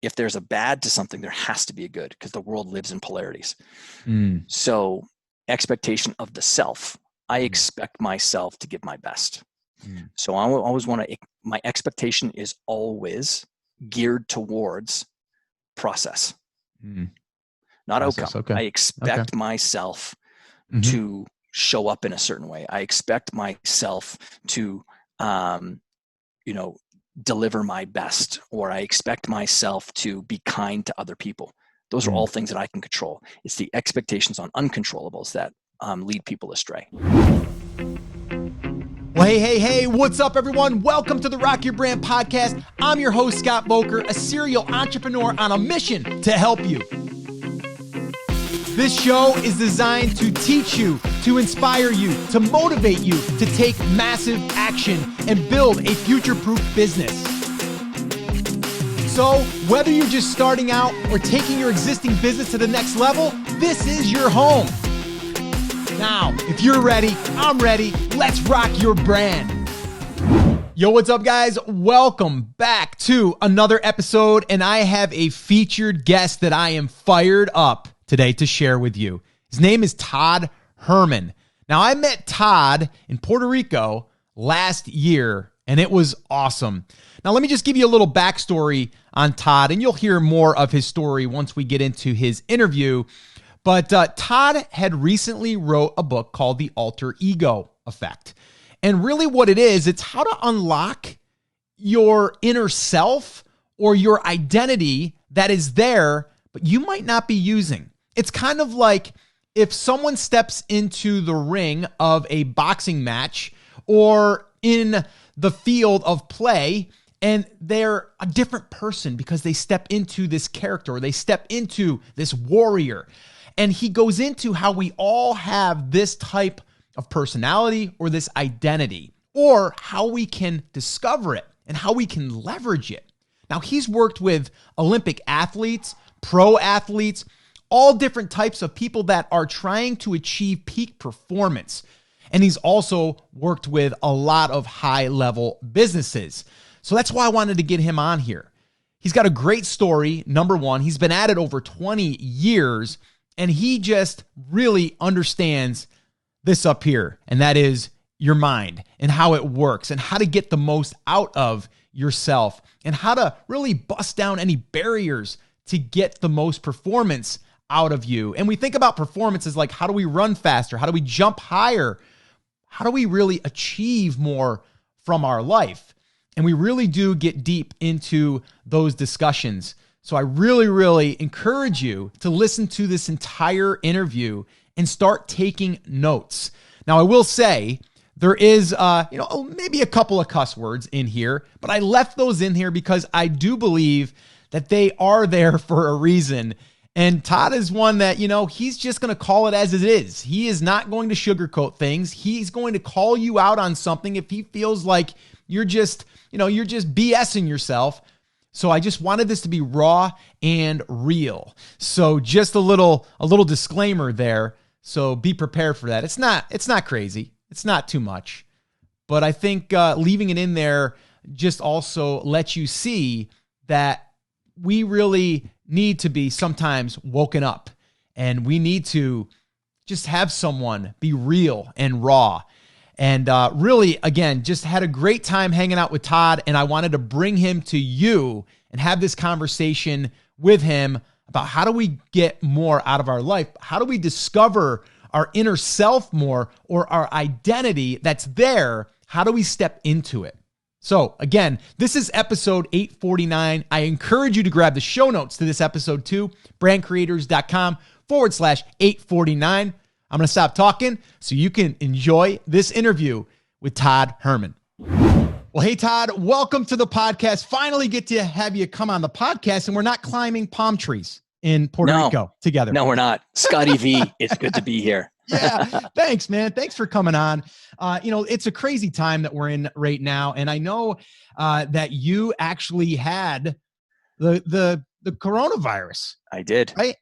if there's a bad to something, there has to be a good, because the world lives in polarities. Mm. So expectation of the self, I expect myself to give my best. So I always want to, my expectation is always geared towards process, not Process, outcome. okay. I expect myself to show up in a certain way. I expect myself to, deliver my best, or I expect myself to be kind to other people. Those are all things that I can control. It's the expectations on uncontrollables that lead people astray. Well, hey, what's up, everyone? Welcome to the Rock Your Brand podcast. I'm your host, Scott Boker, a serial entrepreneur on a mission to help you. This show is designed to teach you, to inspire you, to motivate you to take massive action and build a future-proof business. So, whether you're just starting out or taking your existing business to the next level, this is your home. Now, if you're ready, I'm ready. Let's rock your brand. Yo, what's up, guys? Welcome back to another episode, and I have a featured guest that I am fired up today to share with you. His name is Todd Herman. Now, I met Todd in Puerto Rico last year, and it was awesome. Now, let me just give you a little backstory on Todd, and you'll hear more of his story once we get into his interview. But Todd had recently wrote a book called The Alter Ego Effect. And really what it is, it's how to unlock your inner self or your identity that is there, but you might not be using. It's kind of like if someone steps into the ring of a boxing match or in the field of play, and they're a different person because they step into this character or they step into this warrior. And he goes into how we all have this type of personality or this identity, or how we can discover it and how we can leverage it. Now, he's worked with Olympic athletes, pro athletes, all different types of people that are trying to achieve peak performance. And he's also worked with a lot of high-level businesses. So that's why I wanted to get him on here. He's got a great story, number one. He's been at it over 20 years. And he just really understands this up here, and that is your mind and how it works and how to get the most out of yourself and how to really bust down any barriers to get the most performance out of you. And we think about performance as like, how do we run faster? How do we jump higher? How do we really achieve more from our life? And we really do get deep into those discussions. So I really encourage you to listen to this entire interview and start taking notes. Now, I will say there is, maybe a couple of cuss words in here, but I left those in here because I do believe that they are there for a reason. And Todd is one that, he's just going to call it as it is. He is not going to sugarcoat things. He's going to call you out on something if he feels like you're just BSing yourself. So I just wanted this to be raw and real. So just a little disclaimer there. So be prepared for that. It's not crazy. It's not too much. But I think leaving it in there just also lets you see that we really need to be sometimes woken up, and we need to just have someone be real and raw. And really, again, just had a great time hanging out with Todd, and I wanted to bring him to you and have this conversation with him about how do we get more out of our life? How do we discover our inner self more, or our identity that's there? How do we step into it? So again, this is episode 849. I encourage you to grab the show notes to this episode too, brandcreators.com/849. I'm going to stop talking so you can enjoy this interview with Todd Herman. Well, hey, Todd, welcome to the podcast. Finally get to have you come on the podcast, and we're not climbing palm trees in Puerto Rico together. No, we're not. Scotty V, it's good to be here. Yeah, thanks, man. Thanks for coming on. It's a crazy time that we're in right now, and I know that you actually had the coronavirus. I did. Right?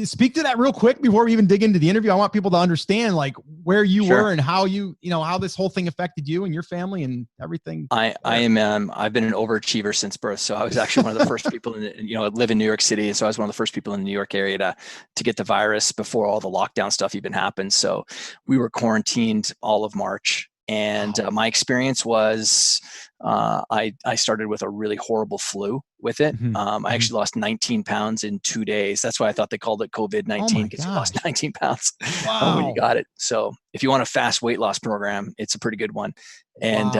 speak to that real quick before we even dig into the interview. I want people to understand like where you were and how how this whole thing affected you and your family and everything. I've been an overachiever since birth. So I was actually one of the first people I live in New York City. So I was one of the first people in the New York area to get the virus before all the lockdown stuff even happened. So we were quarantined all of March. And my experience was I started with a really horrible flu with it. I actually lost 19 pounds in 2 days. That's why I thought they called it COVID-19, because you lost 19 pounds when you got it. So if you want a fast weight loss program, it's a pretty good one. And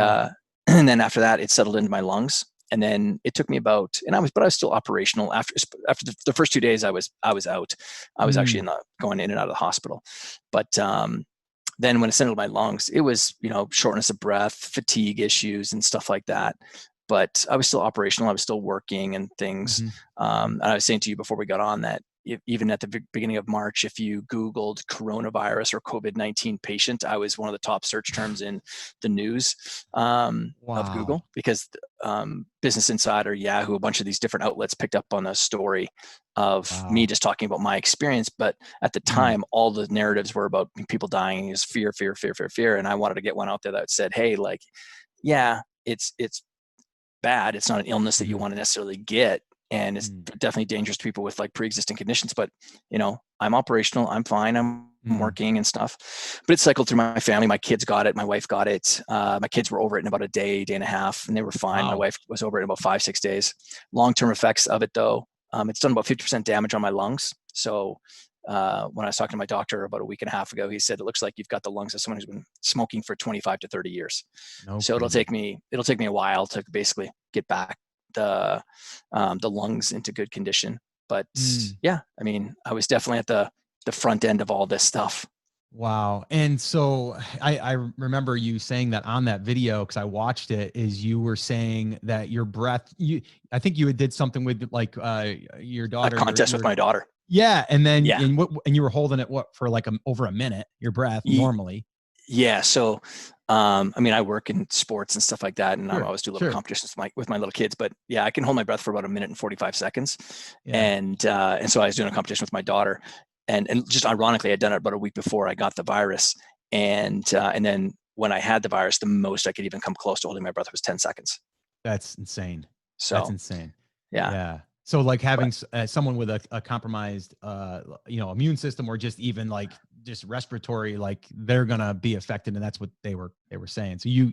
and then after that, it settled into my lungs. And then it took me but I was still operational after the first 2 days. I was out. I was actually going in and out of the hospital. But then when it settled my lungs, it was, shortness of breath, fatigue issues and stuff like that. But I was still operational. I was still working and things. And I was saying to you before we got on that even at the beginning of March, if you Googled coronavirus or COVID-19 patient, I was one of the top search terms in the news of Google, because Business Insider, Yahoo, a bunch of these different outlets picked up on a story of me just talking about my experience. But at the time, all the narratives were about people dying. Is fear. And I wanted to get one out there that said, hey, like, yeah, it's bad. It's not an illness that you want to necessarily get. And it's definitely dangerous to people with like pre-existing conditions, but I'm operational, I'm fine, I'm working and stuff. But it cycled through my family. My kids got it, my wife got it. My kids were over it in about a day and a half, and they were fine. My wife was over it in about 5-6 days. Long-term effects of it though, it's done about 50% damage on my lungs. So when I was talking to my doctor about a week and a half ago, he said, it looks like you've got the lungs of someone who's been smoking for 25 to 30 years. So it'll take me a while to basically get back the lungs into good condition. But yeah, I mean, I was definitely at the front end of all this stuff. Wow. And so I remember you saying that on that video, because I watched it, is you were saying that your breath, I think you did something with like your daughter. A contest with my daughter. Yeah. And then and you were holding it for like over a minute, your breath normally. Yeah. So I mean, I work in sports and stuff like that, and I always do little competitions with my little kids. But yeah, I can hold my breath for about 1 minute and 45 seconds. And so I was doing a competition with my daughter, and just ironically, I'd done it about a week before I got the virus. And then when I had the virus, the most I could even come close to holding my breath was 10 seconds. That's insane. So that's insane. Yeah. So like having someone with a compromised, immune system, or just even like just respiratory, like they're going to be affected. And that's what they were saying. So you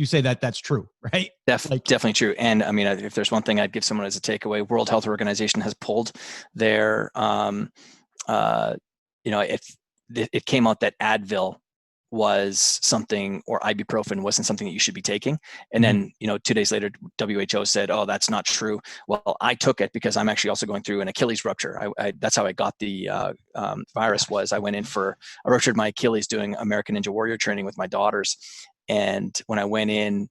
say that that's true, right? Definitely true. And I mean, if there's one thing I'd give someone as a takeaway, World Health Organization has pulled their, it came out that Advil was something, or ibuprofen wasn't something that you should be taking. And then, 2 days later, WHO said, oh, that's not true. Well, I took it because I'm actually also going through an Achilles rupture. That's how I got the virus. I ruptured my Achilles doing American Ninja Warrior training with my daughters. And when I went in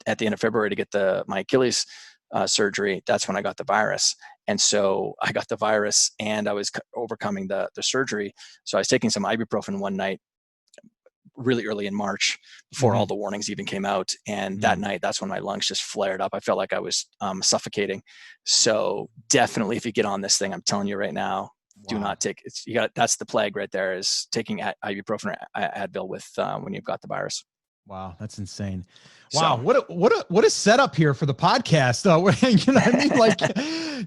at the end of February to get my Achilles surgery, that's when I got the virus. And so I got the virus and I was overcoming the surgery. So I was taking some ibuprofen one night, really early in March, before all the warnings even came out. And that night, that's when my lungs just flared up. I felt like I was suffocating. So definitely, if you get on this thing, I'm telling you right now, do not take it. That's the plague right there, is taking ibuprofen or Advil with when you've got the virus. Wow, that's insane. Wow, what a setup here for the podcast. You know what I mean? Like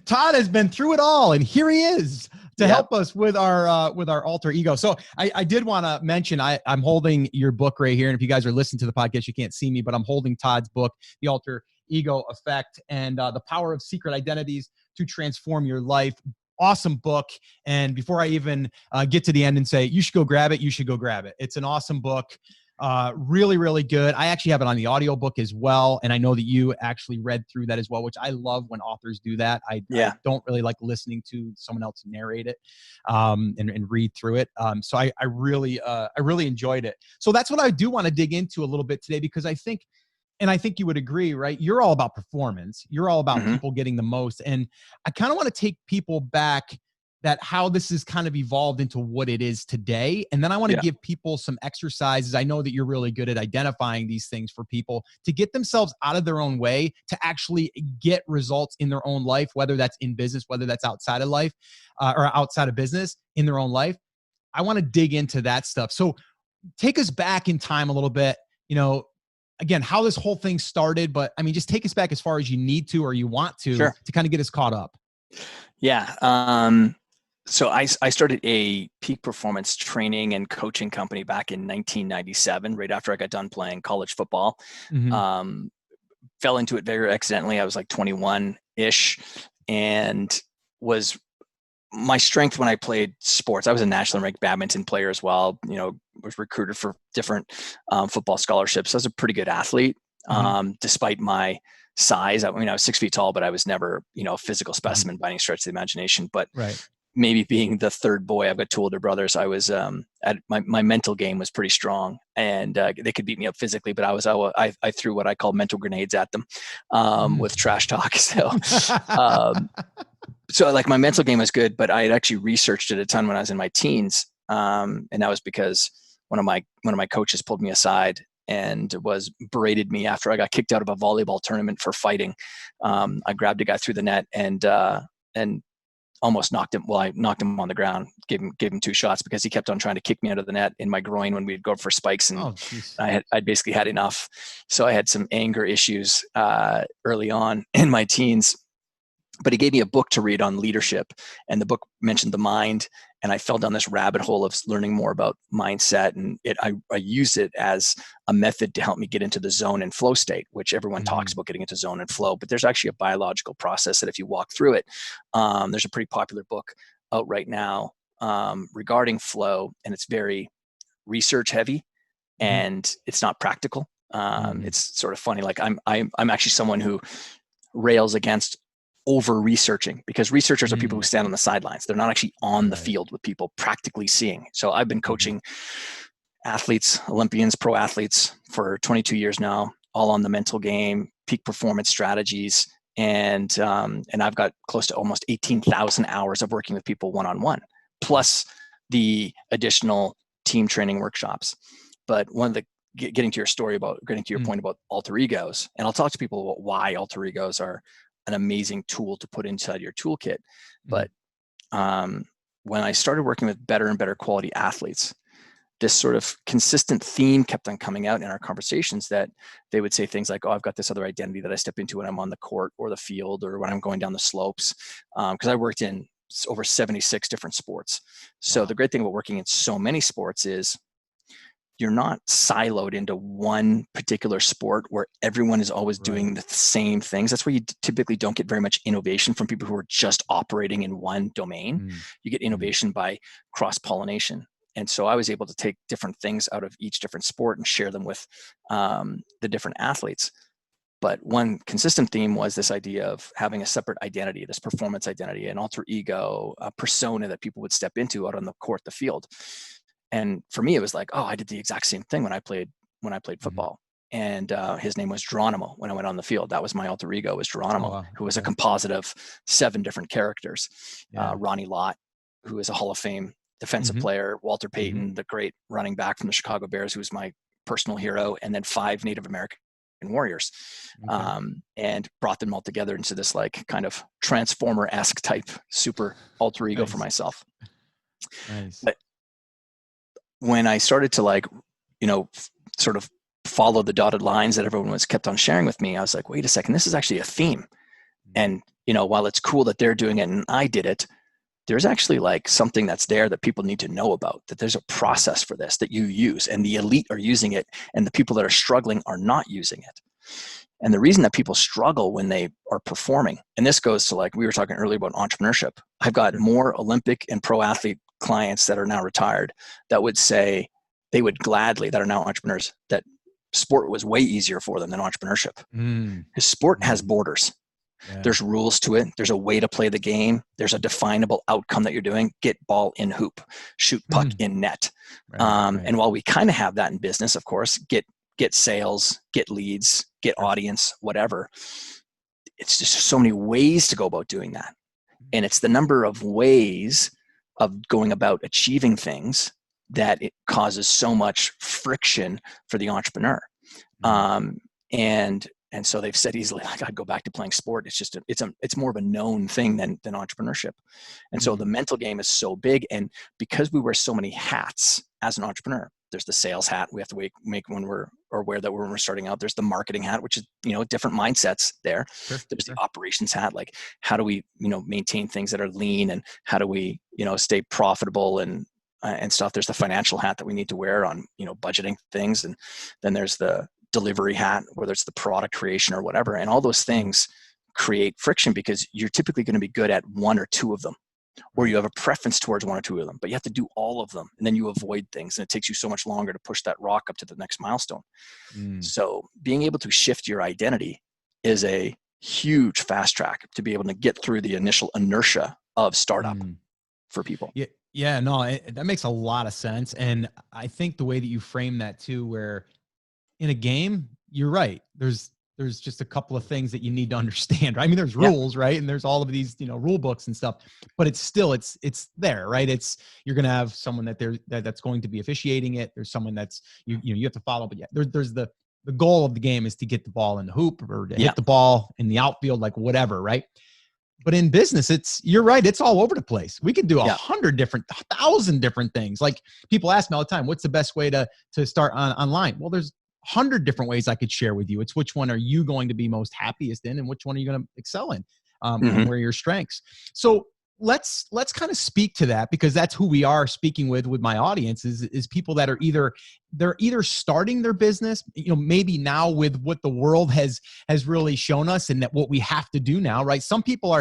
Todd has been through it all, and here he is to help us with our alter ego. So I did want to mention I'm holding your book right here, and if you guys are listening to the podcast, you can't see me, but I'm holding Todd's book, The Alter Ego Effect, and the Power of Secret Identities to Transform Your Life. Awesome book. And before I even get to the end and say you should go grab it, you should go grab it. It's an awesome book. Really, really good. I actually have it on the audiobook as well. And I know that you actually read through that as well, which I love when authors do that. I don't really like listening to someone else narrate it and read through it. So I really enjoyed it. So that's what I do want to dig into a little bit today, because I think you would agree, right? You're all about performance. You're all about people getting the most. And I kind of want to take people back that how this has kind of evolved into what it is today. And then I want to give people some exercises. I know that you're really good at identifying these things for people to get themselves out of their own way, to actually get results in their own life, whether that's in business, whether that's outside of life or outside of business in their own life. I want to dig into that stuff. So take us back in time a little bit, again, how this whole thing started, but I mean, just take us back as far as you need to, or you want to kind of get us caught up. Yeah. So I started a peak performance training and coaching company back in 1997, right after I got done playing college football. Fell into it very accidentally. I was like 21-ish, and was my strength when I played sports. I was a nationally ranked badminton player as well. Was recruited for different football scholarships. I was a pretty good athlete, despite my size. I was 6 feet tall, but I was never, a physical specimen by any stretch of the imagination. But maybe being the third boy, I've got two older brothers. I was my mental game was pretty strong, and they could beat me up physically, but I threw what I call mental grenades at them with trash talk. So like my mental game was good, but I had actually researched it a ton when I was in my teens, and that was because one of my coaches pulled me aside and berated me after I got kicked out of a volleyball tournament for fighting. I grabbed a guy through the net and almost knocked him. Well, I knocked him on the ground, gave him 2 shots because he kept on trying to kick me out of the net in my groin when we'd go for spikes, and I'd basically had enough. So I had some anger issues early on in my teens. But he gave me a book to read on leadership, and the book mentioned the mind, and I fell down this rabbit hole of learning more about mindset, and I used it as a method to help me get into the zone and flow state, which everyone talks about getting into zone and flow, but there's actually a biological process that if you walk through it, there's a pretty popular book out right now regarding flow, and it's very research heavy, and it's not practical. It's sort of funny. Like I'm actually someone who rails against over researching, because researchers are people who stand on the sidelines. They're not actually on the field with people practically seeing. So I've been coaching athletes, Olympians, pro athletes for 22 years now, all on the mental game, peak performance strategies. And I've got close to almost 18,000 hours of working with people one-on-one, plus the additional team training workshops. But one of the, getting to your point about alter egos, and I'll talk to people about why alter egos are an amazing tool to put inside your toolkit. But when I started working with better and better quality athletes, this sort of consistent theme kept on coming out in our conversations, that they would say things like, oh, I've got this other identity that I step into when I'm on the court or the field or when I'm going down the slopes. Because I worked in over 76 different sports. So the great thing about working in so many sports is you're not siloed into one particular sport where everyone is always doing the same things. That's where you typically don't get very much innovation from people who are just operating in one domain. You get innovation by cross-pollination. And so I was able to take different things out of each different sport and share them with the different athletes. But one consistent theme was this idea of having a separate identity, this performance identity, an alter ego, a persona that people would step into out on the court, the field. And for me, it was like, oh, I did the exact same thing when I played football. And his name was Geronimo when I went on the field. That was my alter ego, was Geronimo, who was a composite of 7 different characters. Ronnie Lott, who is a Hall of Fame defensive player, Walter Payton, the great running back from the Chicago Bears, who was my personal hero, and then 5 Native American warriors, and brought them all together into this like kind of Transformer-esque type super alter ego for myself. But when I started to sort of follow the dotted lines that everyone was kept on sharing with me, I was like, wait a second, this is actually a theme. And, while it's cool that they're doing it and I did it, there's actually like something that's there that people need to know about, that there's a process for this that you use, and the elite are using it and the people that are struggling are not using it. And the reason that people struggle when they are performing, and this goes to like, we were talking earlier about entrepreneurship. I've got more Olympic and pro athlete clients that are now retired that would say they would gladly, that are now entrepreneurs, that sport was way easier for them than entrepreneurship. Because sport has borders. There's rules to it. There's a way to play the game. There's a definable outcome that you're doing. Get ball in hoop, shoot puck in net. And while we kind of have that in business, of course, get sales, get leads, get audience, whatever. It's just so many ways to go about doing that. And it's the number of ways of going about achieving things that it causes so much friction for the entrepreneur. And so they've said easily, like, I'd go back to playing sport. It's just, it's more of a known thing than entrepreneurship. And so the mental game is so big. And because we wear so many hats as an entrepreneur, there's the sales hat we have to make when wear that when we're starting out. There's the marketing hat, which is, different mindsets there. There's the operations hat, like how do we, maintain things that are lean, and how do we, stay profitable and stuff. There's the financial hat that we need to wear on, budgeting things. And then there's the delivery hat, whether it's the product creation or whatever. And all those things create friction because you're typically going to be good at one or two of them, or you have a preference towards one or two of them, but you have to do all of them, and then you avoid things, and it takes you so much longer to push that rock up to the next milestone. So being able to shift your identity is a huge fast track to be able to get through the initial inertia of startup for people. Yeah, no, that makes a lot of sense. And I think the way that you frame that too, where in a game, you're right. There's just a couple of things that you need to understand. I mean, there's rules, right? And there's all of these, rule books and stuff, but it's still, it's there, right? You're going to have someone that's going to be officiating it. There's someone that's, you have to follow, but there's the goal of the game is to get the ball in the hoop or to hit the ball in the outfield, like whatever, right? But in business, you're right. It's all over the place. We could do 1,000 different things. Like people ask me all the time, what's the best way to start online? Well, there's 100 different ways I could share with you. It's which one are you going to be most happiest in, and which one are you going to excel in, and where are your strengths. So let's kind of speak to that, because that's who we are speaking with my audience is people that are either starting their business, maybe now with what the world has really shown us and that what we have to do now, right? Some people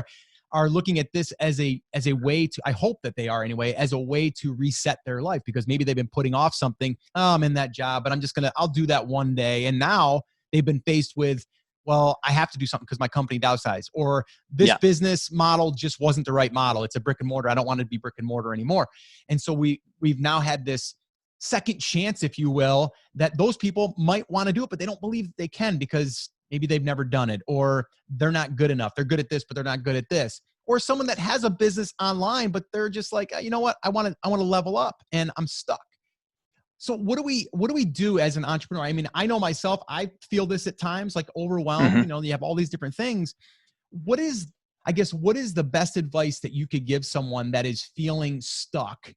are looking at this as a way to, I hope that they are anyway, as a way to reset their life, because maybe they've been putting off something. Oh, I'm in that job, but I'll do that one day. And now they've been faced with, well, I have to do something because my company downsized, or this business model just wasn't the right model. It's a brick and mortar. I don't want it to be brick and mortar anymore. And so we've now had this second chance, if you will, that those people might want to do it, but they don't believe they can because maybe they've never done it, or they're not good enough. They're good at this, but they're not good at this. Or someone that has a business online, but they're just like, you know what? I want to level up and I'm stuck. So what do we do as an entrepreneur? I mean, I know myself, I feel this at times, like overwhelmed, you have all these different things. What is the best advice that you could give someone that is feeling stuck,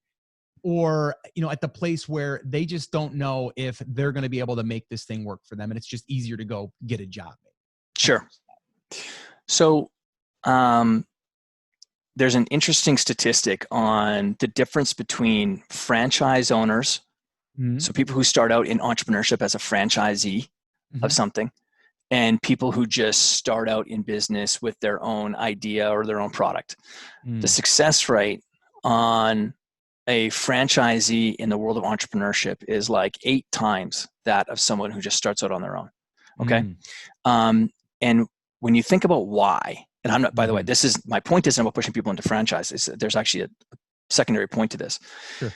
or, at the place where they just don't know if they're going to be able to make this thing work for them, and it's just easier to go get a job? Sure. So, there's an interesting statistic on the difference between franchise owners, so people who start out in entrepreneurship as a franchisee of something, and people who just start out in business with their own idea or their own product. The success rate on a franchisee in the world of entrepreneurship is like 8 times that of someone who just starts out on their own. Okay. And when you think about why, and I'm not, by the way, my point isn't about pushing people into franchise. There's actually a secondary point to this. Sure.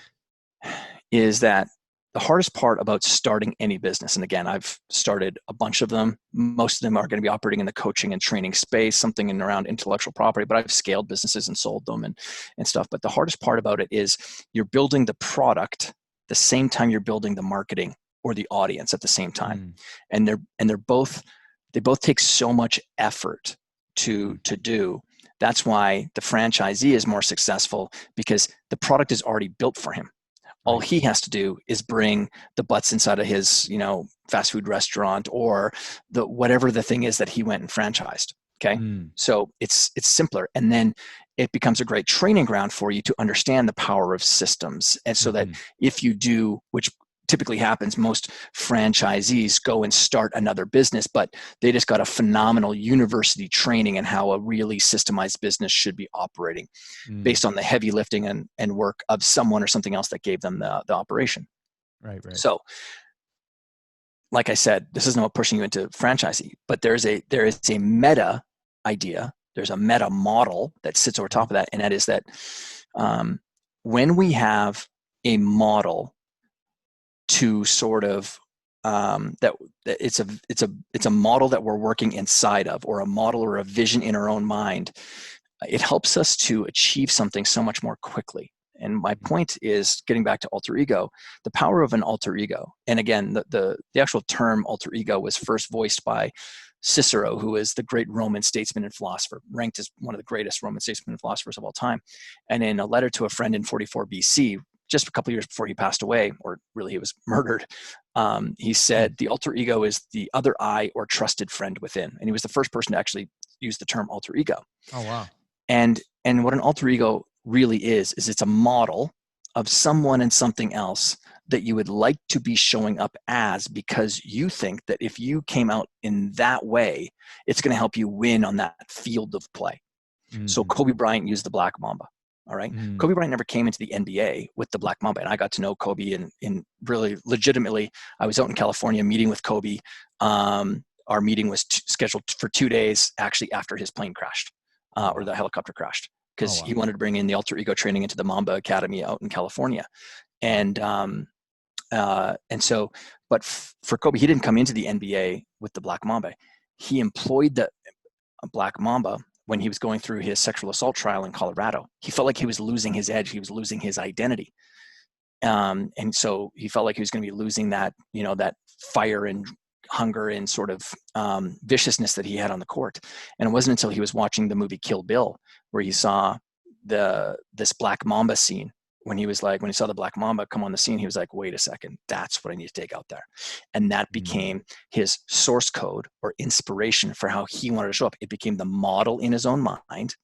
Is that the hardest part about starting any business, and again, I've started a bunch of them. Most of them are going to be operating in the coaching and training space, something in around intellectual property, but I've scaled businesses and sold them and stuff. But the hardest part about it is you're building the product the same time you're building the marketing or the audience at the same time. And they both take so much effort to do. That's why the franchisee is more successful, because the product is already built for him. All he has to do is bring the butts inside of his, fast food restaurant or whatever the thing is that he went and franchised. Okay. So it's simpler. And then it becomes a great training ground for you to understand the power of systems. And so that if you do, which typically happens, most franchisees go and start another business, but they just got a phenomenal university training in how a really systemized business should be operating based on the heavy lifting and work of someone or something else that gave them the operation. Right. So like I said, this isn't about pushing you into franchisee, but there is a meta idea. There's a meta model that sits over top of that. And that is that when we have a model to sort of that it's a model that we're working inside of, or a model or a vision in our own mind, it helps us to achieve something so much more quickly. And my point is, getting back to alter ego, the power of an alter ego. And again, the actual term alter ego was first voiced by Cicero, who is the great Roman statesman and philosopher, ranked as one of the greatest Roman statesmen and philosophers of all time. And in a letter to a friend in 44 BC, just a couple of years before he passed away, or really he was murdered, he said, the alter ego is the other I or trusted friend within. And he was the first person to actually use the term alter ego. Oh, wow. And what an alter ego really is it's a model of someone and something else that you would like to be showing up as, because you think that if you came out in that way, it's going to help you win on that field of play. Mm-hmm. So Kobe Bryant used the Black Mamba. All right. Mm-hmm. Kobe Bryant never came into the NBA with the Black Mamba. And I got to know Kobe in really legitimately. I was out in California meeting with Kobe. Our meeting was scheduled for 2 days, actually, after his plane crashed or the helicopter crashed, because he wanted to bring in the alter ego training into the Mamba Academy out in California. And so, but for Kobe, he didn't come into the NBA with the Black Mamba. He employed the Black Mamba when he was going through his sexual assault trial in Colorado. He felt like he was losing his edge. He was losing his identity. And so he felt like he was going to be losing that, that fire and hunger and sort of viciousness that he had on the court. And it wasn't until he was watching the movie Kill Bill where he saw this Black Mamba scene. When he saw the Black Mamba come on the scene, he was like, wait a second, that's what I need to take out there. And that became his source code or inspiration for how he wanted to show up. It became the model in his own mind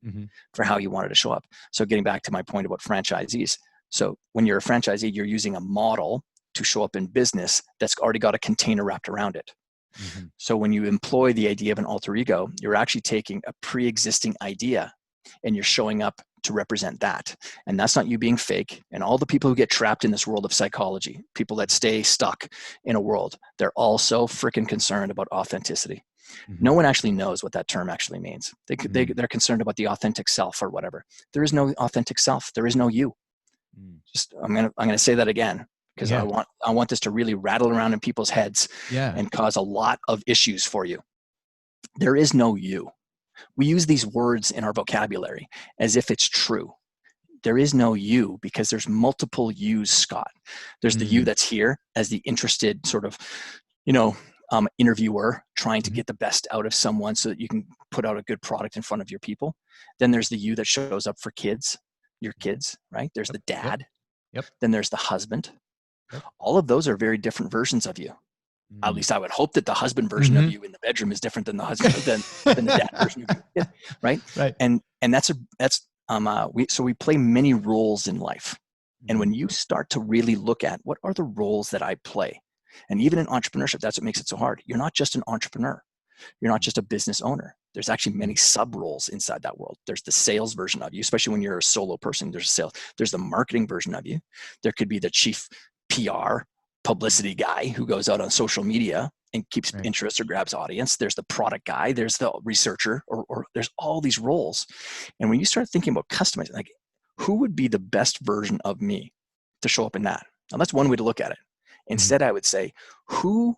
for how he wanted to show up. So getting back to my point about franchisees. So when you're a franchisee, you're using a model to show up in business that's already got a container wrapped around it. Mm-hmm. So when you employ the idea of an alter ego, you're actually taking a pre-existing idea and you're showing up to represent that. And that's not you being fake. And all the people who get trapped in this world of psychology, people that stay stuck in a world, they're all so freaking concerned about authenticity. Mm-hmm. No one actually knows what that term actually means. They're concerned about the authentic self or whatever. There is no authentic self. There is no you. Just, I'm gonna say that again, because I want this to really rattle around in people's heads and cause a lot of issues for you. There is no you. We use these words in our vocabulary as if it's true. There is no you because there's multiple yous, Scott. There's the you that's here as the interested sort of, interviewer trying to get the best out of someone so that you can put out a good product in front of your people. Then there's the you that shows up for kids, your kids, right? There's the dad. Yep. Then there's the husband. Yep. All of those are very different versions of you. At least I would hope that the husband version of you in the bedroom is different than the husband than the dad version of you, right? Right. And we play many roles in life. And when you start to really look at what are the roles that I play, and even in entrepreneurship, that's what makes it so hard. You're not just an entrepreneur. You're not just a business owner. There's actually many sub roles inside that world. There's the sales version of you, especially when you're a solo person. There's sales. There's the marketing version of you. There could be the chief PR publicity guy who goes out on social media and keeps interest or grabs audience. There's the product guy. There's the researcher, or there's all these roles. And when you start thinking about customizing, like who would be the best version of me to show up in that? Now that's one way to look at it. Instead, I would say, who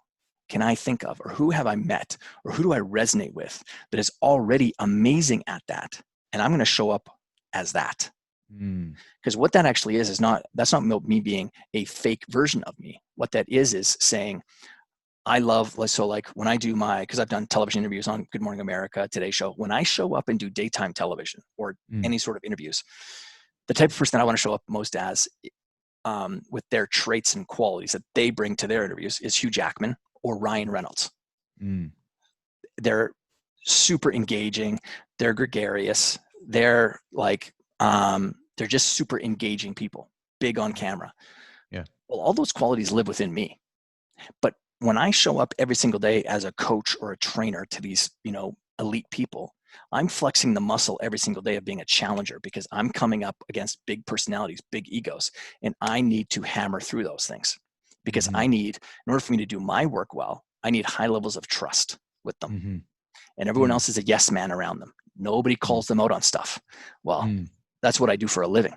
can I think of, or who have I met, or who do I resonate with that is already amazing at that? And I'm going to show up as that. Because what that actually is that's not me being a fake version of me. What that is saying, I love, so like when I do because I've done television interviews on Good Morning America, Today Show, when I show up and do daytime television or any sort of interviews, the type of person that I want to show up most as with their traits and qualities that they bring to their interviews is Hugh Jackman or Ryan Reynolds. They're super engaging. They're gregarious. They're like, they're just super engaging people, big on camera. Yeah. Well, all those qualities live within me. But when I show up every single day as a coach or a trainer to these, elite people, I'm flexing the muscle every single day of being a challenger because I'm coming up against big personalities, big egos, and I need to hammer through those things because in order for me to do my work well, I need high levels of trust with them. And everyone else is a yes man around them. Nobody calls them out on stuff. Well, that's what I do for a living.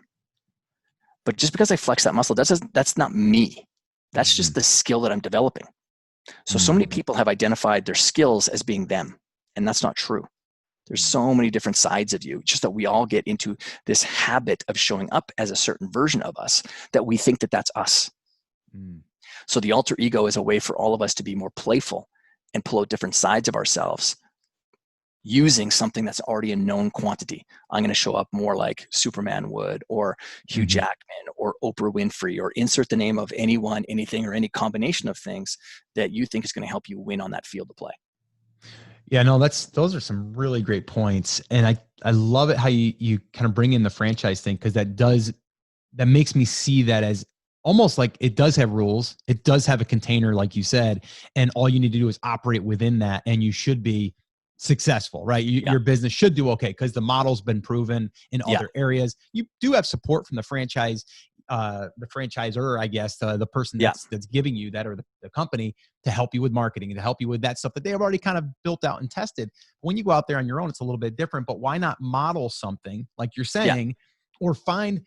But just because I flex that muscle, that's not me. That's just the skill that I'm developing. So many people have identified their skills as being them, and that's not true. There's so many different sides of you, just that we all get into this habit of showing up as a certain version of us that we think that that's us. So the alter ego is a way for all of us to be more playful and pull out different sides of ourselves using something that's already a known quantity. I'm going to show up more like Superman would, or Hugh Jackman, or Oprah Winfrey, or insert the name of anyone, anything, or any combination of things that you think is going to help you win on that field of play. Yeah, no, those are some really great points. And I love it how you kind of bring in the franchise thing, because that makes me see that as almost like it does have rules. It does have a container, like you said, and all you need to do is operate within that, and you should be successful, right? Your business should do okay because the model's been proven in other areas. You do have support from the franchisor, I guess, the person that's giving you that, or the company, to help you with marketing and to help you with that stuff that they have already kind of built out and tested. When you go out there on your own, it's a little bit different, but why not model something like you're saying, or find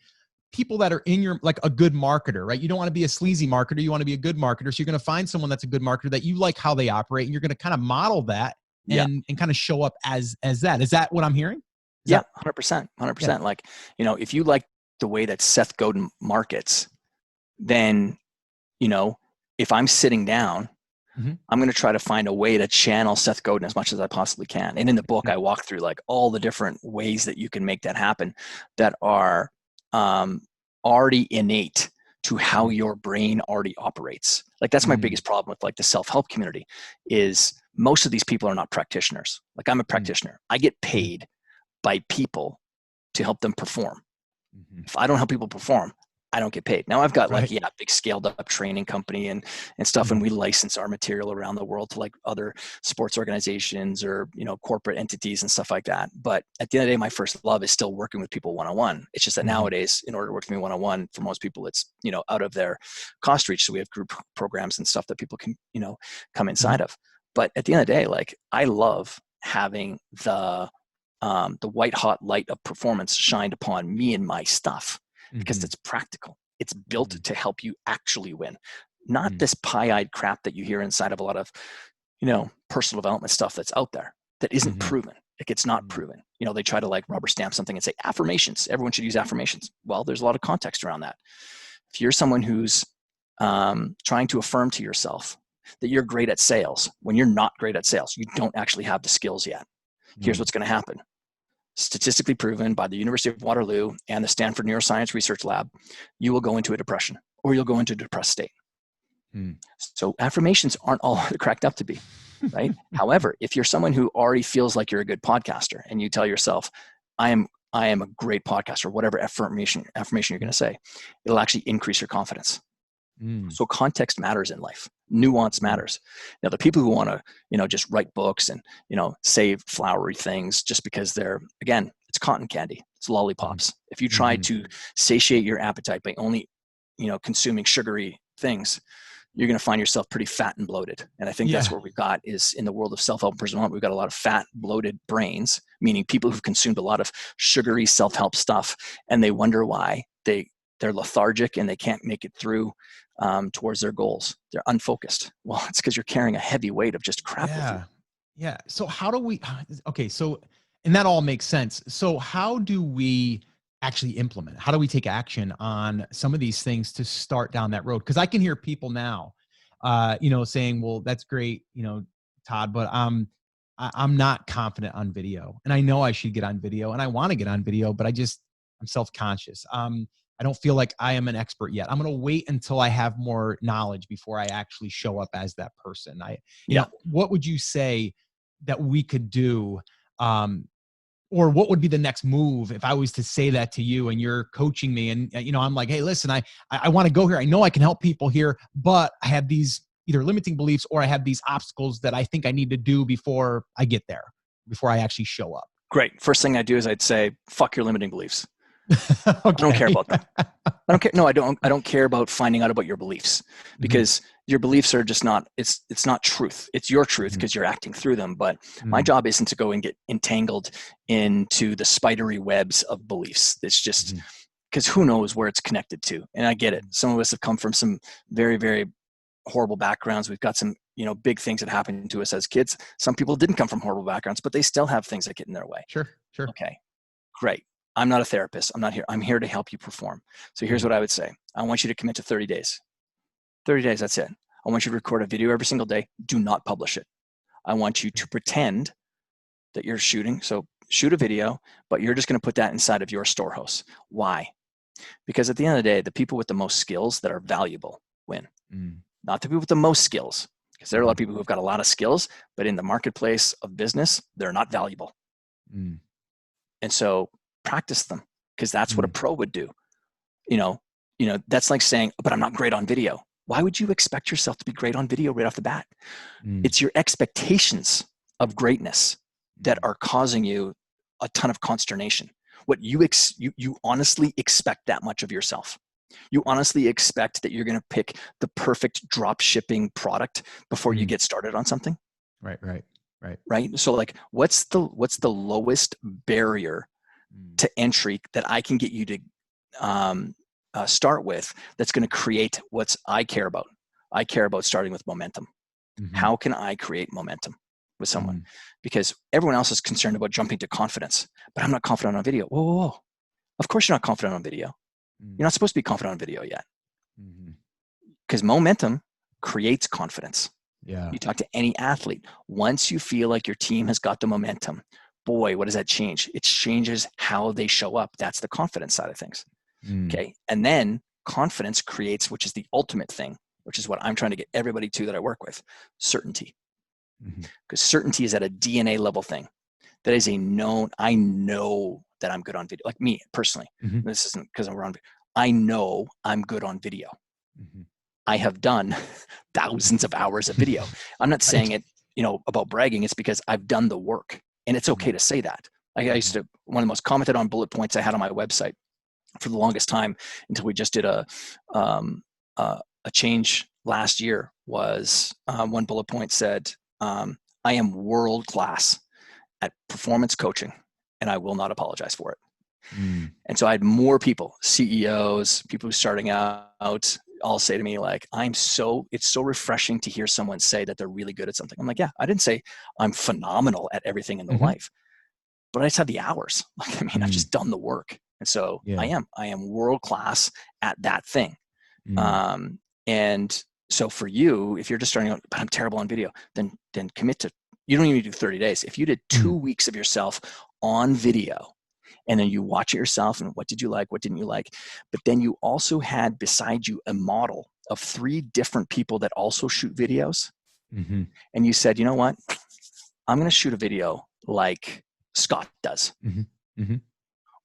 people that are in your, like a good marketer, right? You don't want to be a sleazy marketer. You want to be a good marketer. So you're going to find someone that's a good marketer that you like how they operate, and you're going to kind of model that and kind of show up as that. Is that what I'm hearing? 100%. Like, if you like the way that Seth Godin markets, then, if I'm sitting down, I'm going to try to find a way to channel Seth Godin as much as I possibly can. And in the book, I walk through like all the different ways that you can make that happen that are already innate to how your brain already operates. Like that's my biggest problem with like the self-help community is most of these people are not practitioners. Like I'm a practitioner. I get paid by people to help them perform. If I don't help people perform, I don't get paid. Now I've got like, big scaled up training company and stuff. And we license our material around the world to like other sports organizations or, corporate entities and stuff like that. But at the end of the day, my first love is still working with people one-on-one. It's just that nowadays, in order to work with me one-on-one, for most people, it's, out of their cost reach. So we have group programs and stuff that people can, come inside of. But at the end of the day, like I love having the white hot light of performance shined upon me and my stuff. Because it's practical. It's built to help you actually win. Not this pie-eyed crap that you hear inside of a lot of, personal development stuff that's out there that isn't proven. Like it's not proven. They try to like rubber stamp something and say affirmations. Everyone should use affirmations. Well, there's a lot of context around that. If you're someone who's trying to affirm to yourself that you're great at sales, when you're not great at sales, you don't actually have the skills yet. Here's what's going to happen. Statistically proven by the University of Waterloo and the Stanford Neuroscience Research Lab, you will go into a depression or you'll go into a depressed state. So affirmations aren't all cracked up to be, right? However, if you're someone who already feels like you're a good podcaster and you tell yourself, I am a great podcaster, whatever affirmation you're going to say, it'll actually increase your confidence. So context matters in life. Nuance matters. Now, the people who want to, just write books and, say flowery things just because it's cotton candy. It's lollipops. If you try to satiate your appetite by only, consuming sugary things, you're going to find yourself pretty fat and bloated. And I think that's what we've got is in the world of self-help and personal development, we've got a lot of fat, bloated brains, meaning people who've consumed a lot of sugary self-help stuff. And they wonder why they're lethargic and they can't make it through towards their goals. They're unfocused. Well, it's because you're carrying a heavy weight of just crap with you. Yeah. So how do we, and that all makes sense. So how do we actually implement? How do we take action on some of these things to start down that road? Because I can hear people now, saying, well, that's great, Todd, but I'm not confident on video. And I know I should get on video and I want to get on video, but I'm self-conscious. I don't feel like I am an expert yet. I'm going to wait until I have more knowledge before I actually show up as that person. What would you say that we could do? Or what would be the next move if I was to say that to you and you're coaching me and, I'm like, hey, listen, I want to go here. I know I can help people here, but I have these either limiting beliefs or I have these obstacles that I think I need to do before I get there, before I actually show up. Great. First thing I do is I'd say, fuck your limiting beliefs. I don't care about them. I don't care. No, I don't care about finding out about your beliefs because your beliefs are just not, it's not truth. It's your truth because you're acting through them. But my job isn't to go and get entangled into the spidery webs of beliefs. It's just because who knows where it's connected to. And I get it. Some of us have come from some very, very horrible backgrounds. We've got some big things that happened to us as kids. Some people didn't come from horrible backgrounds, but they still have things that get in their way. Sure. Okay, great. I'm not a therapist. I'm here to help you perform. So here's what I would say. I want you to commit to 30 days. 30 days, that's it. I want you to record a video every single day. Do not publish it. I want you to pretend that you're shooting. So shoot a video, but you're just going to put that inside of your storehouse. Why? Because at the end of the day, the people with the most skills that are valuable win. Not the people with the most skills, because there are a lot of people who've got a lot of skills, but in the marketplace of business, they're not valuable. And so practice them, because that's what a pro would do. That's like saying, but I'm not great on video. Why would you expect yourself to be great on video right off the bat? It's your expectations of greatness that are causing you a ton of consternation. What you honestly expect that much of yourself. You honestly expect that you're going to pick the perfect drop shipping product before you get started on something. Right. So like, what's the lowest barrier to entry that I can get you to start with that's going to create what I care about? I care about starting with momentum. How can I create momentum with someone? Because everyone else is concerned about jumping to confidence, but I'm not confident on video. Whoa. Of course you're not confident on video. You're not supposed to be confident on video yet. Because momentum creates confidence. You talk to any athlete. Once you feel like your team has got the momentum, boy, what does that change? It changes how they show up. That's the confidence side of things. Okay. And then confidence creates, which is the ultimate thing, which is what I'm trying to get everybody to that I work with, certainty. Because certainty is at a DNA level thing. That is a known, I know that I'm good on video. Like me personally, this isn't because I'm on video. I know I'm good on video. I have done thousands of hours of video. I'm not saying it, about bragging. It's because I've done the work, and it's okay to say that. I used to, one of the most commented on bullet points I had on my website for the longest time until we just did a change last year was one bullet point said, I am world class at performance coaching, and I will not apologize for it. And so I had more people, CEOs, people who are starting out, all say to me like, it's so refreshing to hear someone say that they're really good at something. I'm like, yeah, I didn't say I'm phenomenal at everything in their life, but I just have the hours. I've just done the work. And so I am world class at that thing. And so for you, if you're just starting out, but I'm terrible on video, then commit to, you don't even do 30 days. If you did 2 weeks of yourself on video, and then you watch it yourself and what did you like, what didn't you like, but then you also had beside you a model of 3 different people that also shoot videos. And you said, you know what, I'm going to shoot a video like Scott does.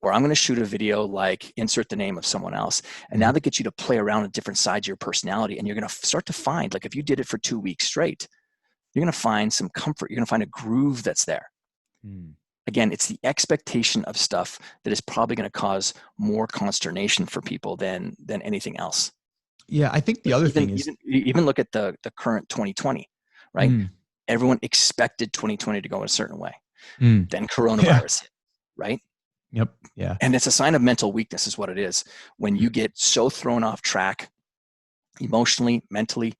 Or I'm going to shoot a video like insert the name of someone else. And now that gets you to play around with different sides of your personality. And you're going to start to find, like if you did it for 2 weeks straight, you're going to find some comfort. You're going to find a groove that's there. Again, it's the expectation of stuff that is probably going to cause more consternation for people than anything else. Yeah, I think the other thing is even look at the current 2020, right? Everyone expected 2020 to go a certain way. Then coronavirus hit, right? Yep. Yeah. And it's a sign of mental weakness is what it is. When you get so thrown off track emotionally, mentally,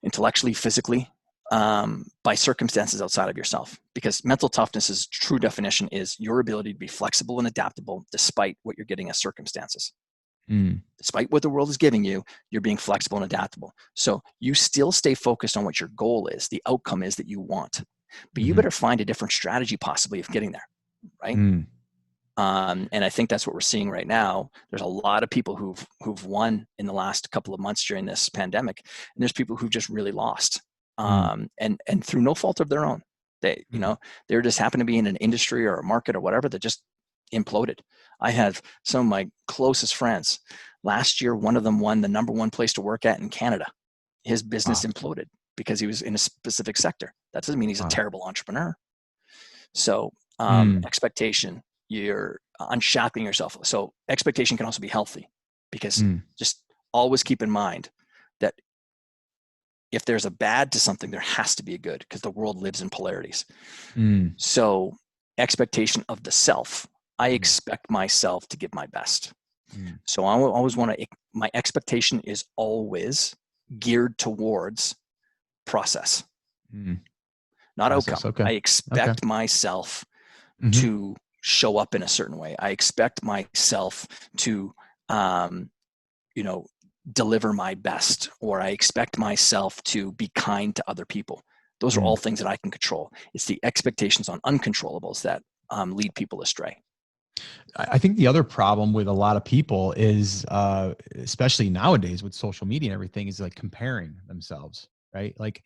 intellectually, physically, by circumstances outside of yourself. Because mental toughness' true definition is your ability to be flexible and adaptable despite what you're getting as circumstances. Despite what the world is giving you, you're being flexible and adaptable. So you still stay focused on what your goal is, the outcome is that you want. But you better find a different strategy possibly of getting there, right? And I think that's what we're seeing right now. There's a lot of people who've won in the last couple of months during this pandemic, and there's people who just really lost. And through no fault of their own, they just happen to be in an industry or a market or whatever that just imploded. I have some of my closest friends last year. One of them won the #1 place to work at in Canada. His business imploded because he was in a specific sector. That doesn't mean he's a terrible entrepreneur. So expectation, you're unshackling yourself. So expectation can also be healthy because just always keep in mind that if there's a bad to something, there has to be a good because the world lives in polarities. So expectation of the self, I expect myself to give my best. So I always want to, my expectation is always geared towards process, Mm. not Process. outcome. Okay. I Okay. expect myself Mm-hmm. to show up in a certain way. I expect myself to, deliver my best, or I expect myself to be kind to other people. Those are all things that I can control. It's the expectations on uncontrollables that lead people astray. I think the other problem with a lot of people is, especially nowadays with social media and everything, is like comparing themselves, right? Like,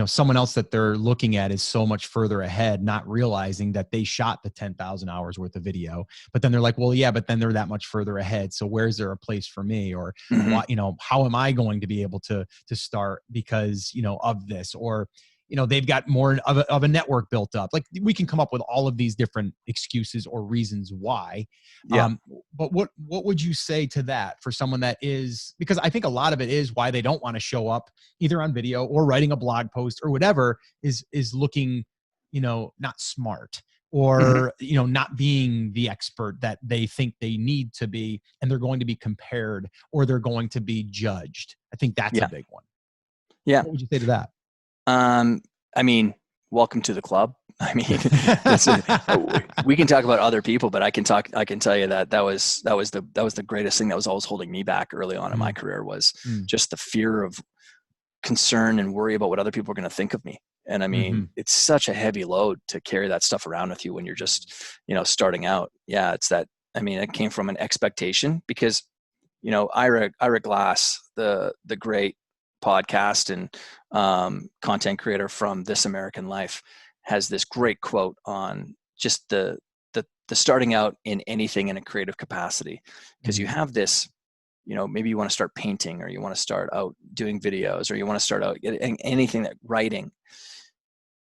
someone else that they're looking at is so much further ahead, not realizing that they shot the 10,000 hours worth of video, but then they're like, well, yeah, but then they're that much further ahead. So where's there a place for me? Or what, how am I going to be able to start because, of this, or, they've got more of a network built up. Like, we can come up with all of these different excuses or reasons why. Yeah. But what would you say to that for someone that is, because I think a lot of it is why they don't want to show up either on video or writing a blog post or whatever, is looking, not smart, or, not being the expert that they think they need to be, and they're going to be compared, or they're going to be judged. I think that's a big one. Yeah. What would you say to that? I mean, welcome to the club. I mean, we can talk about other people, but I can tell you that was the greatest thing that was always holding me back early on in my career, was just the fear of concern and worry about what other people are going to think of me. And I mean, it's such a heavy load to carry that stuff around with you when you're just, starting out. Yeah. It's that, I mean, it came from an expectation because, Ira Glass, the great podcast and content creator from This American Life, has this great quote on just the starting out in anything in a creative capacity, because you have this, maybe you want to start painting, or you want to start out doing videos, or you want to start out anything that writing.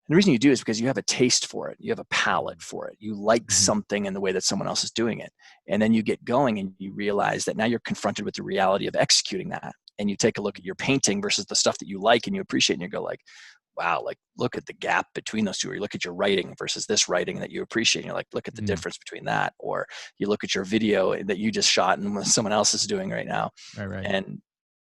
And the reason you do is because you have a taste for it. You have a palate for it. You like something in the way that someone else is doing it. And then you get going and you realize that now you're confronted with the reality of executing that. And you take a look at your painting versus the stuff that you like and you appreciate, and you go like, wow, like look at the gap between those two. Or you look at your writing versus this writing that you appreciate, and you're like, look at the difference between that. Or you look at your video that you just shot and what someone else is doing right now. Right.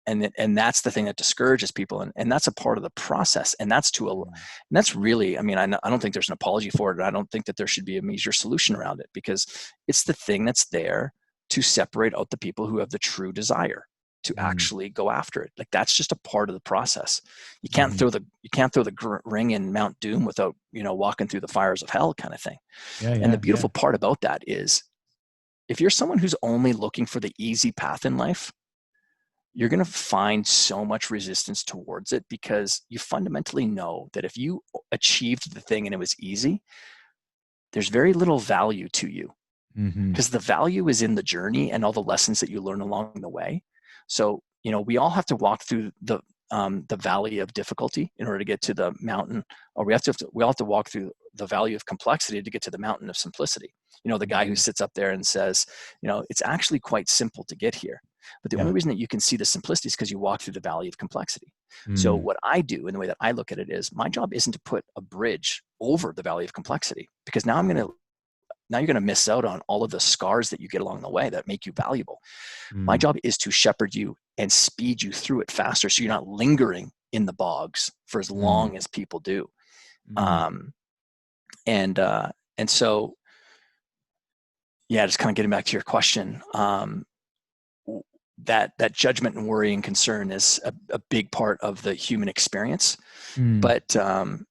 And that's the thing that discourages people. And that's a part of the process. And that's and that's really, I mean, I don't think there's an apology for it. And I don't think that there should be a major solution around it, because it's the thing that's there to separate out the people who have the true desire to actually go after it. Like, that's just a part of the process. You can't throw the ring in Mount Doom without, walking through the fires of hell, kind of thing. And the beautiful part about that is, if you're someone who's only looking for the easy path in life, you're going to find so much resistance towards it, because you fundamentally know that if you achieved the thing and it was easy, there's very little value to you, because the value is in the journey and all the lessons that you learn along the way. So, we all have to walk through the valley of difficulty in order to get to the mountain, or we all have to walk through the valley of complexity to get to the mountain of simplicity. The guy who sits up there and says, it's actually quite simple to get here. But the only reason that you can see the simplicity is because you walk through the valley of complexity. So what I do, and the way that I look at it, is my job isn't to put a bridge over the valley of complexity, because now you're going to miss out on all of the scars that you get along the way that make you valuable. My job is to shepherd you and speed you through it faster, so you're not lingering in the bogs for as long as people do. And so, yeah, just kind of getting back to your question, that judgment and worry and concern is a big part of the human experience. But some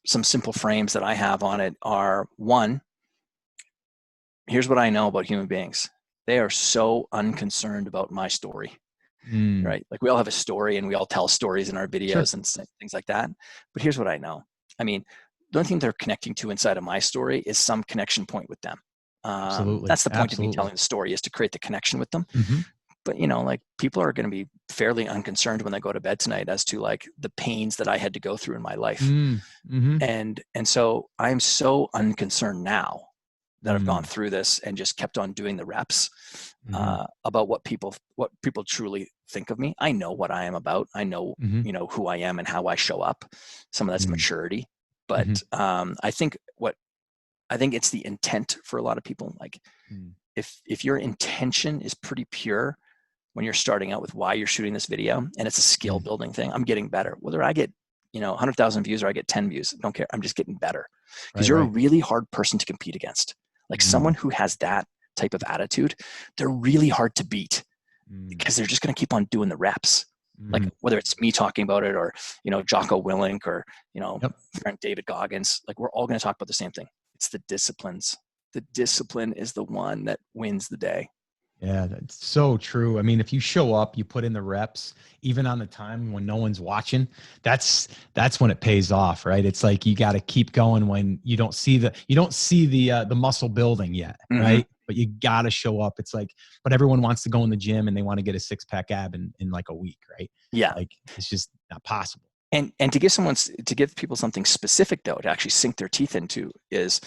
simple frames that I have on it are: one, here's what I know about human beings. They are so unconcerned about my story, right? Like, we all have a story and we all tell stories in our videos and things like that. But here's what I know. I mean, the only thing they're connecting to inside of my story is some connection point with them. That's the point of me telling the story, is to create the connection with them. But, like, people are going to be fairly unconcerned when they go to bed tonight as to, like, the pains that I had to go through in my life. And so I'm so unconcerned now that I've gone through this and just kept on doing the reps, about what people truly think of me. I know what I am about. I know, who I am and how I show up. Some of that's maturity, but I think it's the intent for a lot of people. Like, if your intention is pretty pure, when you're starting out with why you're shooting this video, and it's a skill building thing. I'm getting better. Whether I get 100,000 views or I get 10 views, I don't care. I'm just getting better, because you're a really hard person to compete against. Like someone who has that type of attitude, they're really hard to beat, because they're just going to keep on doing the reps. Like whether it's me talking about it, or Jocko Willink, or friend David Goggins, like we're all going to talk about the same thing. It's the disciplines. The discipline is the one that wins the day. Yeah, that's so true. I mean, if you show up, you put in the reps, even on the time when no one's watching, that's when it pays off, right? It's like you got to keep going when you don't see the muscle building yet, right? But you got to show up. It's like, but everyone wants to go in the gym and they want to get a 6-pack ab in like a week, right? Yeah, like it's just not possible. And to give people something specific though to actually sink their teeth into is,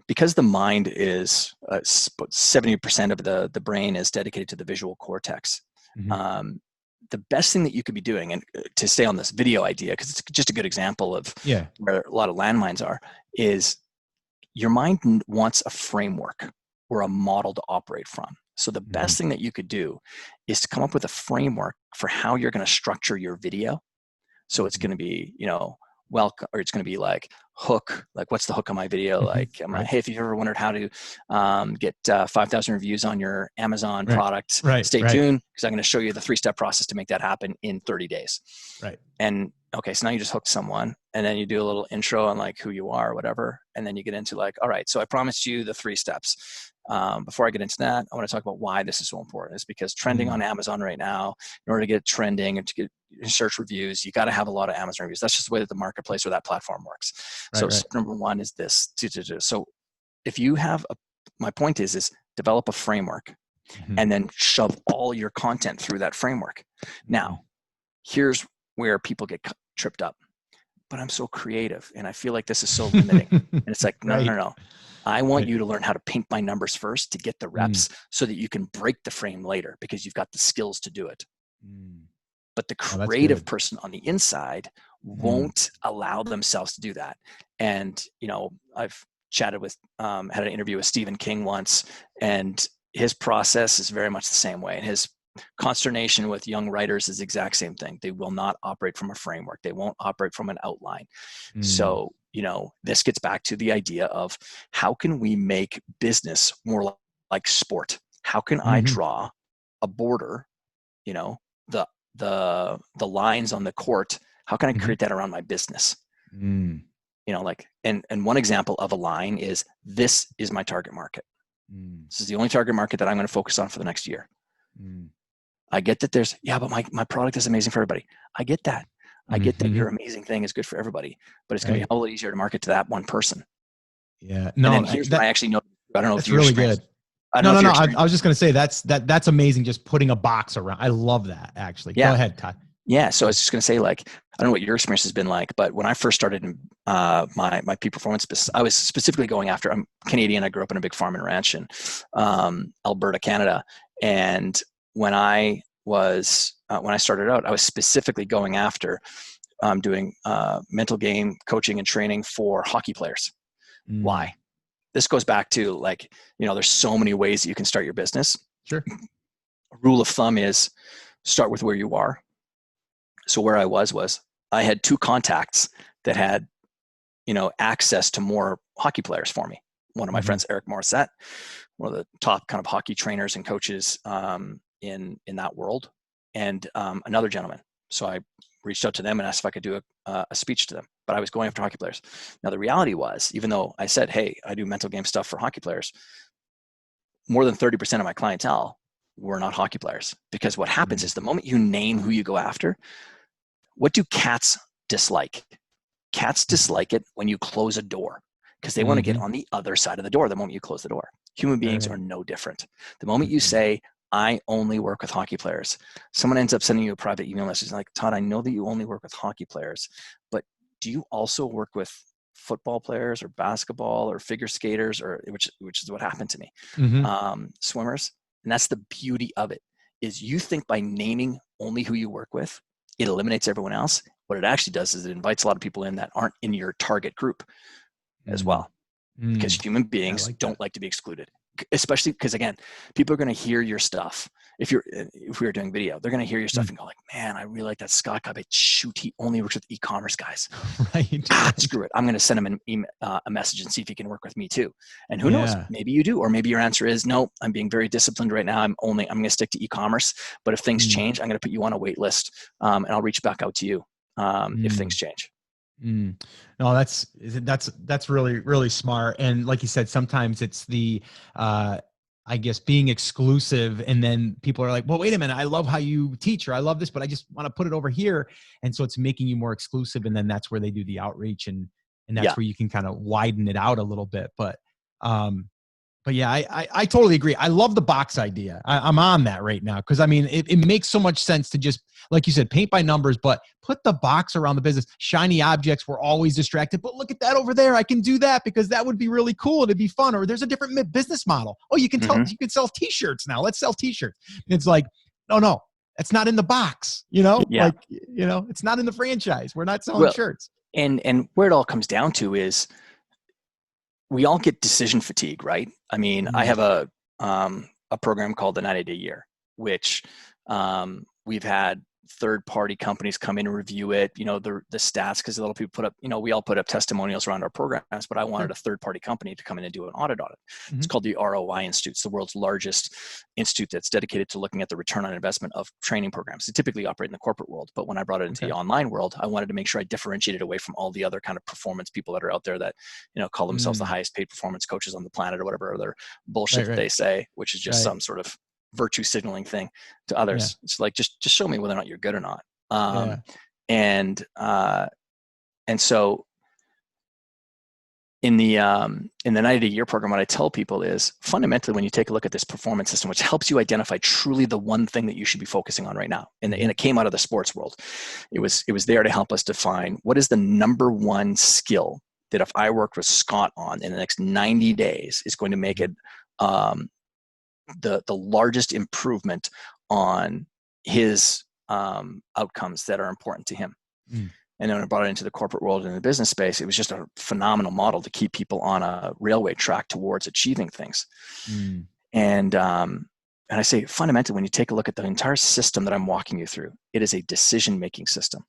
because the mind is 70% of the brain is dedicated to the visual cortex. The best thing that you could be doing, and to stay on this video idea, because it's just a good example of where a lot of landmines are, is your mind wants a framework or a model to operate from. So the best thing that you could do is to come up with a framework for how you're going to structure your video. So it's going to be, welcome, or it's going to be like hook, like what's the hook on my video? Like, hey, if you've ever wondered how to get 5,000 reviews on your Amazon product, stay tuned, because I'm going to show you the 3-step process to make that happen in 30 days. Right. And okay, so now you just hooked someone, and then you do a little intro on like who you are or whatever. And then you get into like, all right, so I promised you the 3 steps. Before I get into that, I want to talk about why this is so important. It's because trending on Amazon right now, in order to get trending and to get search reviews, you got to have a lot of Amazon reviews. That's just the way that the marketplace or that platform works. So step number 1 is this. So if you have my point is develop a framework and then shove all your content through that framework. Now, here's where people get tripped up. But I'm so creative and I feel like this is so limiting. And it's like, no. I want you to learn how to paint by numbers first to get the reps so that you can break the frame later, because you've got the skills to do it. But the creative person on the inside won't allow themselves to do that. And, I've chatted with, had an interview with Stephen King once, and his process is very much the same way. And his consternation with young writers is the exact same thing. They will not operate from a framework. They won't operate from an outline. So, this gets back to the idea of how can we make business more like sport? How can I draw a border, the lines on the court? How can I create that around my business? And one example of a line is, this is my target market. This is the only target market that I'm going to focus on for the next year. I get that but my product is amazing for everybody. I get that. I get that your amazing thing is good for everybody, but it's going to be a whole lot easier to market to that one person. Yeah. No, and then here's what I actually know. I don't know if you're really good. I was just going to say that's amazing. Just putting a box around. I love that, actually. Go ahead, Todd. Yeah. So I was just going to say, like, I don't know what your experience has been like, but when I first started in my peak performance business, I was specifically going after, I'm Canadian. I grew up in a big farm and ranch in Alberta, Canada. And when I started out, I was specifically going after doing mental game coaching and training for hockey players. Why? This goes back to, like, there's so many ways that you can start your business. Sure. A rule of thumb is start with where you are. So where I was I had 2 contacts that had, access to more hockey players for me. One of my friends, Eric Morissette, one of the top kind of hockey trainers and coaches in that world, and another gentleman. So I reached out to them and asked if I could do a speech to them, but I was going after hockey players. Now the reality was, even though I said, hey, I do mental game stuff for hockey players, more than 30% of my clientele were not hockey players, because what happens is the moment you name who you go after, what do cats dislike? Cats dislike it when you close a door, because they want to get on the other side of the door the moment you close the door. Human beings are no different. The moment you say, I only work with hockey players, someone ends up sending you a private email message like, Todd, I know that you only work with hockey players, but do you also work with football players or basketball or figure skaters, or which is what happened to me, swimmers? And that's the beauty of it, is you think by naming only who you work with, it eliminates everyone else. What it actually does is it invites a lot of people in that aren't in your target group as well, because human beings don't like to be excluded. especially because, again, people are going to hear your stuff. If we were doing video, they're going to hear your stuff and go like, man, I really like that Scott guy, but shoot, he only works with e-commerce guys. Right. Screw it. I'm going to send him a message and see if he can work with me too. And who knows, maybe you do, or maybe your answer is, no, I'm being very disciplined right now. I'm going to stick to e-commerce, but if things change, I'm going to put you on a wait list, and I'll reach back out to you if things change. No, that's really, really smart. And like you said, sometimes it's the, I guess, being exclusive, and then people are like, well, wait a minute, I love how you teach, or I love this, but I just want to put it over here. And so it's making you more exclusive. And then that's where they do the outreach, and that's where you can kind of widen it out a little bit. But yeah, I totally agree. I love the box idea. I'm on that right now. Cause I mean, it makes so much sense to just, like you said, paint by numbers, but put the box around the business. Shiny objects, we're always distracted, but look at that over there. I can do that because that would be really cool. It'd be fun. Or there's a different business model. Oh, you can you can sell t-shirts now. Let's sell t-shirts. And it's like, no, that's not in the box, like, it's not in the franchise. We're not selling shirts. And where it all comes down to is, we all get decision fatigue, right? I mean, I have a program called the 90-Day Year, which we've had third-party companies come in and review it, the stats, because a lot of people put up, we all put up testimonials around our programs, but I wanted a third-party company to come in and do an audit on it. It's called the ROI Institute. It's the world's largest institute that's dedicated to looking at the return on investment of training programs. They typically operate in the corporate world, but when I brought it into the online world, I wanted to make sure I differentiated away from all the other kind of performance people that are out there that, call themselves the highest paid performance coaches on the planet, or whatever other bullshit that they say, which is just some sort of virtue signaling thing to others. It's like, just show me whether or not you're good or not. And so in the 90-Day Year program, what I tell people is, fundamentally, when you take a look at this performance system, which helps you identify truly the one thing that you should be focusing on right now, and it came out of the sports world, it was there to help us define what is the number one skill that if I worked with Scott on in the next 90 days is going to make it the largest improvement on his outcomes that are important to him. And then when I brought it into the corporate world and the business space, it was just a phenomenal model to keep people on a railway track towards achieving things. And I say, fundamentally, when you take a look at the entire system that I'm walking you through, it is a decision-making system.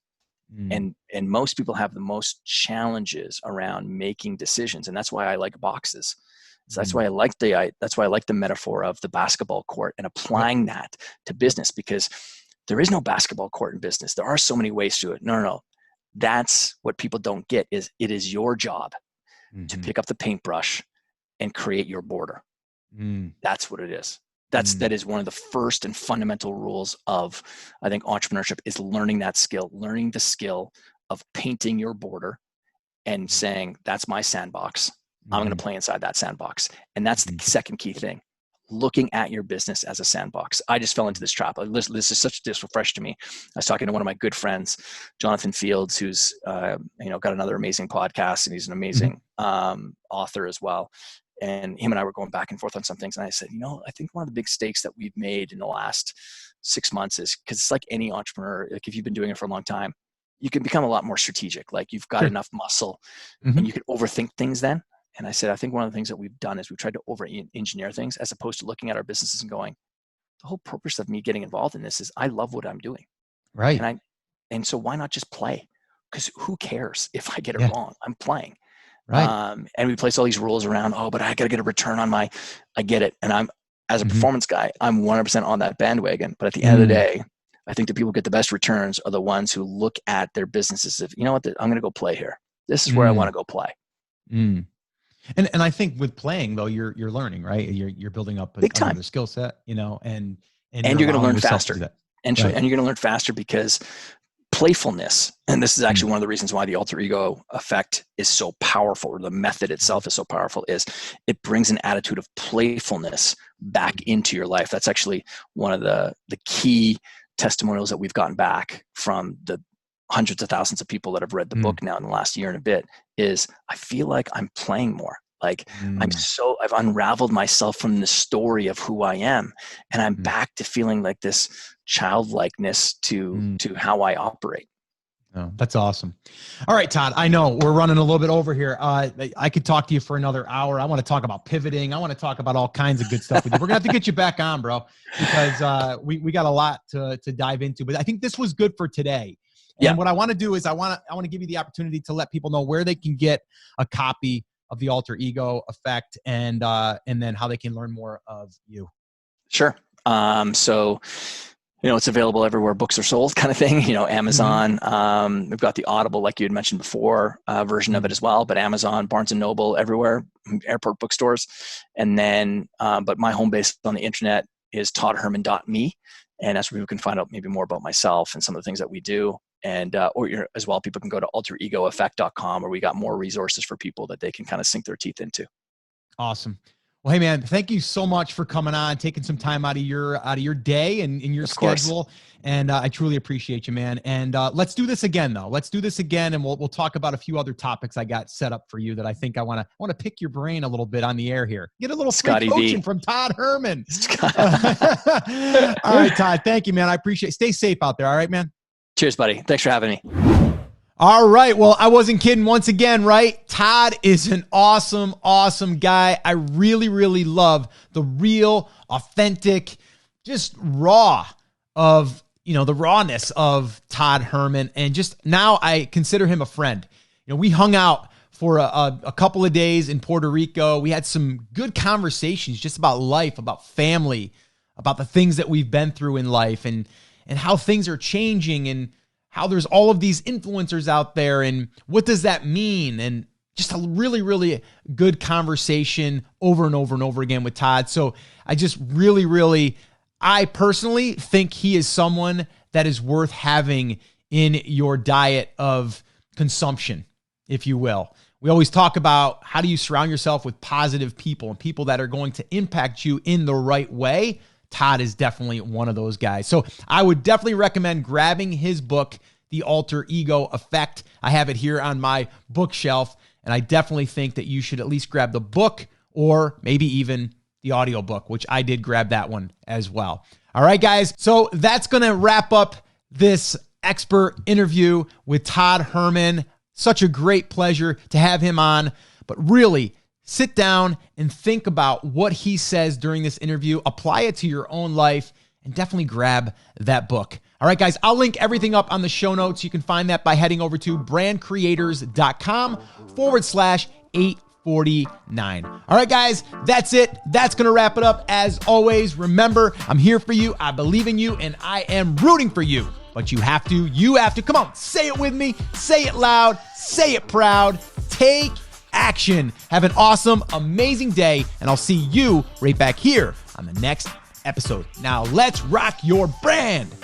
And most people have the most challenges around making decisions. And that's why I like boxes. So that's why I like the metaphor of the basketball court and applying that to business, because there is no basketball court in business. There are so many ways to it. No. That's what people don't get, is it is your job to pick up the paintbrush and create your border. That's what it is. That is one of the first and fundamental rules of, I think, entrepreneurship, is learning that skill, learning the skill of painting your border and saying, that's my sandbox. I'm going to play inside that sandbox. And that's the second key thing, looking at your business as a sandbox. I just fell into this trap. This refreshed to me. I was talking to one of my good friends, Jonathan Fields, who's got another amazing podcast, and he's an amazing author as well. And him and I were going back and forth on some things. And I said, I think one of the big mistakes that we've made in the last 6 months is, because it's like any entrepreneur, like if you've been doing it for a long time, you can become a lot more strategic. Like you've got enough muscle and you can overthink things then. And I said, I think one of the things that we've done is we've tried to over-engineer things, as opposed to looking at our businesses and going, the whole purpose of me getting involved in this is I love what I'm doing. Right. And so why not just play? Because who cares if I get it wrong? I'm playing. Right. And we place all these rules around, but I got to get a return on I get it. And as a performance guy, I'm 100% on that bandwagon. But at the end of the day, I think the people who get the best returns are the ones who look at their businesses as, I'm going to go play here. This is where I want to go play. And I think with playing though, you're learning, right? You're building up another skill set, and you're going to learn faster. And you're going to learn faster because playfulness, and this is actually one of the reasons why the alter ego effect is so powerful, or the method itself is so powerful, is it brings an attitude of playfulness back into your life. That's actually one of the key testimonials that we've gotten back from the hundreds of thousands of people that have read the book now in the last year and a bit, is I feel like I'm playing more. Like I've unraveled myself from the story of who I am, and I'm back to feeling like this childlikeness to how I operate. Oh, that's awesome. All right, Todd, I know we're running a little bit over here. I could talk to you for another hour. I want to talk about pivoting. I want to talk about all kinds of good stuff with you. We're gonna have to get you back on, bro, because we got a lot to dive into. But I think this was good for today. And what I want to do is I want to give you the opportunity to let people know where they can get a copy of the Alter Ego Effect, and then how they can learn more of you. Sure. So, it's available everywhere books are sold, kind of thing. Amazon. Mm-hmm. We've got the Audible, like you had mentioned before, version of it as well. But Amazon, Barnes and Noble, everywhere, airport bookstores, and then. But my home base on the internet is toddherman.me, and that's where you can find out maybe more about myself and some of the things that we do. And as well, people can go to alteregoeffect.com, where we got more resources for people that they can kind of sink their teeth into. Awesome. Well, hey man, thank you so much for coming on, taking some time out of your day and in your schedule. And I truly appreciate you, man. And let's do this again, though. Let's do this again, and we'll talk about a few other topics I got set up for you that I think I want to pick your brain a little bit on the air here. Get a little free coaching from Todd Herman. All right, Todd. Thank you, man. I appreciate it. Stay safe out there. All right, man. Cheers, buddy. Thanks for having me. All right. Well, I wasn't kidding once again, right? Todd is an awesome, awesome guy. I really, really love the real, authentic, just raw of, the rawness of Todd Herman. And just now I consider him a friend. We hung out for a couple of days in Puerto Rico. We had some good conversations just about life, about family, about the things that we've been through in life, and how things are changing, and how there's all of these influencers out there, and what does that mean? And just a really, really good conversation over and over and over again with Todd. So I just really, I personally think he is someone that is worth having in your diet of consumption, if you will. We always talk about how do you surround yourself with positive people and people that are going to impact you in the right way. Todd is definitely one of those guys. So I would definitely recommend grabbing his book, The Alter Ego Effect. I have it here on my bookshelf, and I definitely think that you should at least grab the book, or maybe even the audiobook, which I did grab that one as well. All right, guys. So that's going to wrap up this expert interview with Todd Herman. Such a great pleasure to have him on, but really, sit down and think about what he says during this interview, apply it to your own life, and definitely grab that book. All right, guys, I'll link everything up on the show notes. You can find that by heading over to brandcreators.com/849. All right, guys, that's it. That's going to wrap it up. As always, remember, I'm here for you. I believe in you, and I am rooting for you. But you have to, come on, say it with me, say it loud, say it proud, take action. Have an awesome, amazing day, and I'll see you right back here on the next episode. Now let's rock your brand.